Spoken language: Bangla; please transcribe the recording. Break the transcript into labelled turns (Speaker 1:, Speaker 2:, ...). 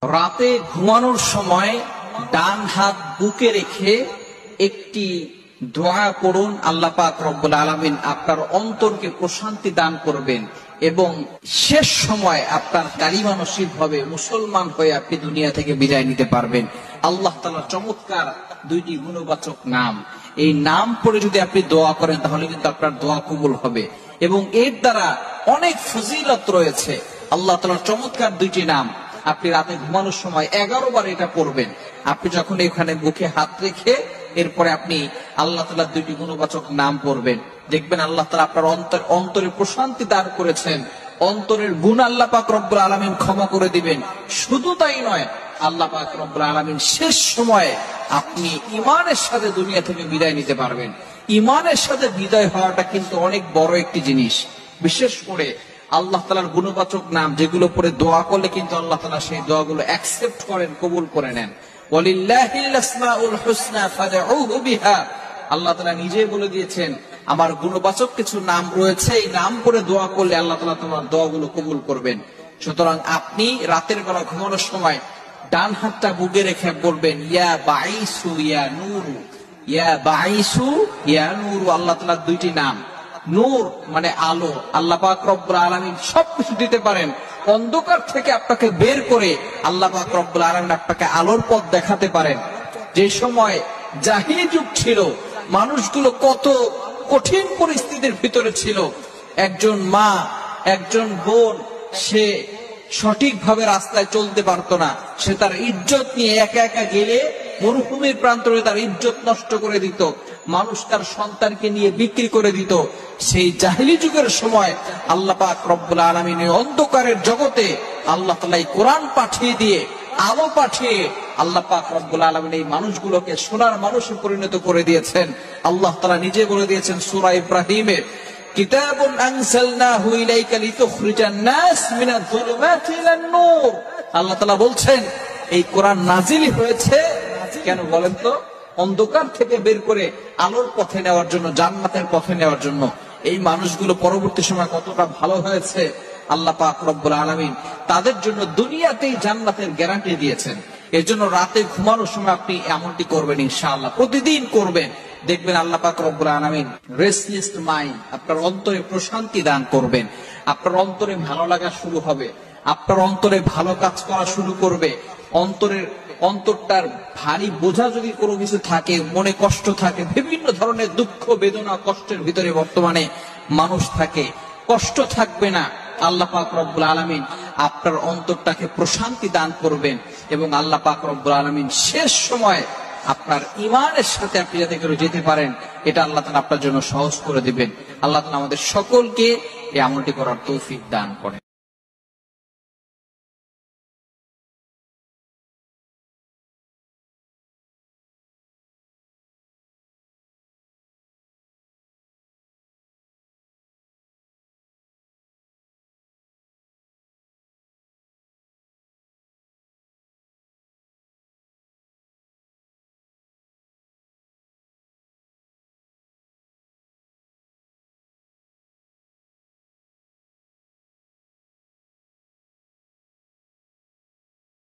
Speaker 1: রাতে ঘুমানোর সময় ডান হাত বুকে রেখে একটি দোয়া পড়ুন। আল্লাহ পাক রব্বুল আলামিন আপনার অন্তরকে প্রশান্তি দান করবেন এবং শেষ সময় আপনার কালিমা নসিব হবে, মুসলমান হয়ে আপনি দুনিয়া থেকে বিদায় নিতে পারবেন। আল্লাহ তাআলার চমৎকার দুইটি গুণবাচক নাম, এই নাম পড়ে যদি আপনি দোয়া করেন তাহলে কিন্তু আপনার দোয়া কবুল হবে এবং এর দ্বারা অনেক ফজিলত রয়েছে। আল্লাহ তাআলার চমৎকার দুইটি নাম, আপনি রাতে ঘুমানোর সময় 11 বার এটা পড়বেন। আপনি যখন এখানে বুকে হাত রেখে এরপরে আপনি আল্লাহ তাআলার দুইটি গুণবাচক নাম পড়বেন, দেখবেন আল্লাহ তাআলা আপনার অন্তরে প্রশান্তি দান করেছেন, অন্তরের গুণ আল্লাহ পাক রব্বুল আলামিন ক্ষমা করে দিবেন। শুধু তাই নয়, আল্লাহ পাক রব্বুল আলামিন শেষ সময়ে আপনি ঈমানের সাথে দুনিয়া থেকে বিদায় নিতে পারবেন। ঈমানের সাথে বিদায় হওয়াটা কিন্তু অনেক বড় একটি জিনিস। বিশেষ করে আল্লাহ তাআলার গুণবাচক নাম যেগুলো পরে দোয়া করলে কিন্তু আল্লাহ তাআলা সেই দোয়াগুলো অ্যাকসেপ্ট করেন, কবুল করে নেন। ওয়ালিল্লাহিল আসমাউল হুসনা ফাদউহু বিহা, আল্লাহ তাআলা নিজে বলে দিয়েছেন আমার গুণবাচক কিছু নাম রয়েছে, এই নাম করে দোয়া করলে আল্লাহ তাআলা তোমার দোয়াগুলো কবুল করবেন। সুতরাং আপনি রাতের বেলা ঘুমানোর সময় ডান হাতটা বুকে রেখে বলবেন ইয়া বাইসু ইয়া নূরু, ইয়া বাইসু ইয়া নূরু। আল্লাহ তাআলার দুইটি নাম, নূর মানে আলো, আল্লাহ পাক রব্বুল আলামিন সবকিছু দিতে পারেন, অন্ধকার থেকে আপনাকে বের করে আল্লাহ পাক রব্বুল আলামিন আপনাকে আলোর পথ দেখাতে পারেন। যে সময় জাহিলি যুগ ছিল, মানুষগুলো কত কঠিন পরিস্থিতির ভিতরে ছিল, একজন মা একজন বোন সে সঠিকভাবে রাস্তায় চলতে পারতো না, সে তার ইজ্জত নিয়ে একা একা গেলে মরুভূমির প্রান্তরে তার ইজ্জত নষ্ট করে দিত, মানুষ তার সন্তানকে নিয়ে বিক্রি করে দিত। সেই জাহিলি যুগের সময় আল্লাহ পাক রব্বুল আলামিন অন্ধকারের জগতে আল্লাহ তাআলা কোরআন পাঠিয়ে দিয়ে, আলো পাঠিয়ে আল্লাহ পাক রব্বুল আলামিন এই মানুষগুলোকে সোনার মানুষে পরিণত করে দিয়েছেন। আল্লাহ তাআলা নিজে বলে দিয়েছেন সূরা ইব্রাহিমে, কিতাবুন আনসালনাহু ইলাইকা লিতুখরিজান নাস মিনাজ যুলুমাতি ইলান নূর। আল্লাহ তাআলা বলছেন এই কোরআন নাজিল হয়েছে কেন বলেন তো? অন্ধকার থেকে বের করে আলোর পথে নেওয়ার জন্য, জান্নাতের পথে নেওয়ার জন্য। এই মানুষগুলো পরবর্তী সময় কতটা ভালো হয়েছে আল্লাহ পাক রব্বুল আলামিন তাদের জন্য দুনিয়াতেই জান্নাতের গ্যারান্টি দিয়েছেন। এর জন্য রাতে ঘুমানোর সময় আপনি এমনটি করবেন, ইনশাআল্লাহ প্রতিদিন করবেন, দেখবেন আল্লাহ পাক রব্বুল আলামিন রেস্টলেস মাইন্ড, আপনার অন্তরে প্রশান্তি দান করবেন, আপনার অন্তরে ভালো লাগা শুরু হবে, আপনার অন্তরে ভালো কাজ করা শুরু করবে। অন্তরটার ভারী বোঝা যদি কোনো কিছু থাকে, মনে কষ্ট থাকে, বিভিন্ন ধরনের দুঃখ বেদনা কষ্টের ভিতরে বর্তমানে মানুষ থাকে, কষ্ট থাকবে না। আল্লাহ পাক রব্বুল আলামিন আপনার অন্তরটাকে প্রশান্তি দান করবেন এবং আল্লাহ পাক রব্বুল আলামিন শেষ সময় আপনার ঈমানের সাথে আপনি যাতে করে যেতে পারেন, এটা আল্লাহ তাআলা আপনার জন্য সহজ করে দিবেন। আল্লাহ তাআলা আমাদের সকলকে এই আমলটি করার তৌফিক দান করেন।